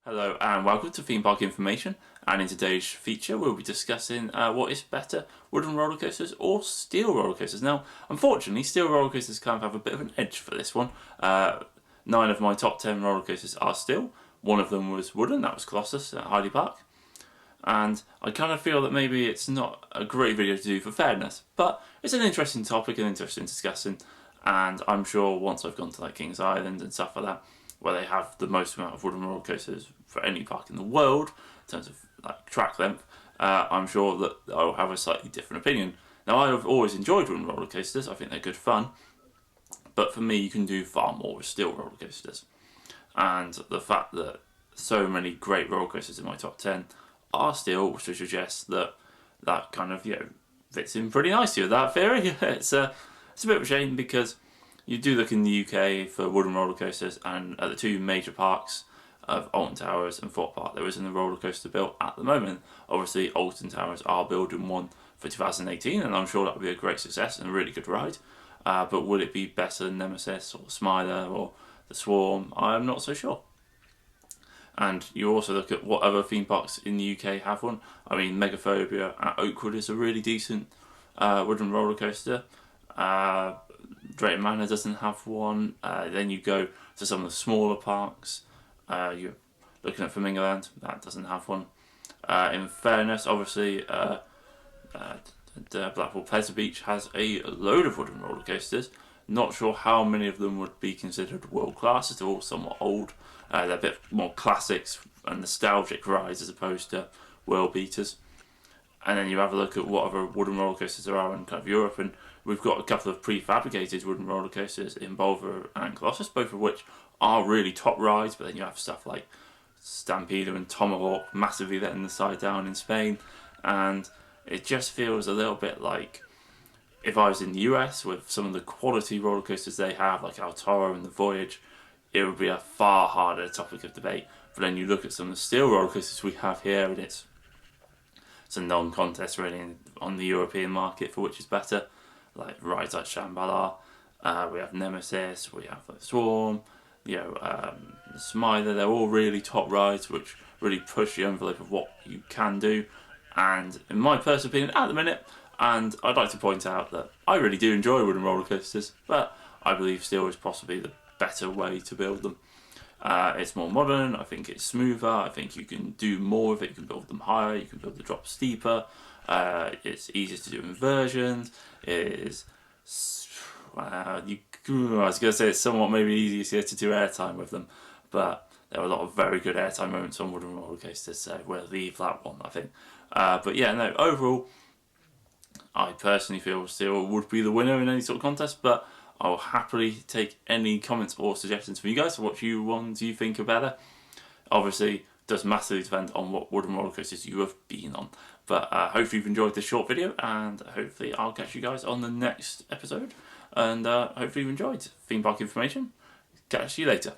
Hello and welcome to Theme Park Information, and in today's feature we'll be discussing what is better, wooden roller coasters or steel roller coasters. Now unfortunately steel roller coasters kind of have a bit of an edge for this one. 9 of my top 10 roller coasters are steel. One of them was wooden, that was Colossus at Heidi Park. And I kind of feel that maybe it's not a great video to do for fairness, but it's an interesting topic and interesting discussion, and I'm sure once I've gone to like Kings Island and stuff like that, where they have the most amount of wooden roller coasters for any park in the world in terms of like track length, I'm sure that I'll have a slightly different opinion. Now I've always enjoyed wooden roller coasters, I think they're good fun, but for me you can do far more with steel roller coasters. And the fact that so many great roller coasters in my top 10 are steel, which suggests that that kind of, fits in pretty nicely with that theory. It's a bit of a shame because you do look in the UK for wooden roller coasters, and at the two major parks of Alton Towers and Thorpe Park there isn't a roller coaster built at the moment. Obviously Alton Towers are building one for 2018 and I'm sure that will be a great success and a really good ride. But would it be better than Nemesis or Smiler or the Swarm? I'm not so sure. And you also look at what other theme parks in the UK have one. I mean, Megaphobia at Oakwood is a really decent wooden roller coaster. Drayton Manor doesn't have one. Then you go to some of the smaller parks. You're looking at Flamingoland, that doesn't have one. In fairness, obviously, Blackpool Pleasure Beach has a load of wooden roller coasters. Not sure how many of them would be considered world class, as they're all somewhat old. They're a bit more classics and nostalgic rides as opposed to world beaters. And then you have a look at what other wooden roller coasters there are in kind of Europe, and we've got a couple of prefabricated wooden roller coasters in Balder and Colossus, both of which are really top rides. But then you have stuff like Stampeder and Tomahawk massively letting the side down in Spain, and it just feels a little bit like if I was in the US with some of the quality roller coasters they have, like El Toro and the Voyage, it would be a far harder topic of debate. But then you look at some of the steel roller coasters we have here, and it's a non-contest really on the European market for which is better. Like rides like Shambhala, we have Nemesis, we have the Swarm, Smiler. They're all really top rides which really push the envelope of what you can do. And in my personal opinion, at the minute, and I'd like to point out that I really do enjoy wooden roller coasters, but I believe steel is possibly the better way to build them. It's more modern, I think it's smoother, I think you can do more with it, you can build them higher, you can build the drop steeper, it's easier to do inversions, it is, I was going to say it's somewhat maybe easier to do airtime with them, but there are a lot of very good airtime moments on wooden roller coasters, so we'll leave that one, I think. But yeah, no, overall, I personally feel steel would be the winner in any sort of contest, but I'll happily take any comments or suggestions from you guys for what ones you think are better. Obviously, it does massively depend on what wooden roller coasters you have been on. But hopefully you've enjoyed this short video, and hopefully I'll catch you guys on the next episode. And hopefully you've enjoyed Theme Park Information. Catch you later.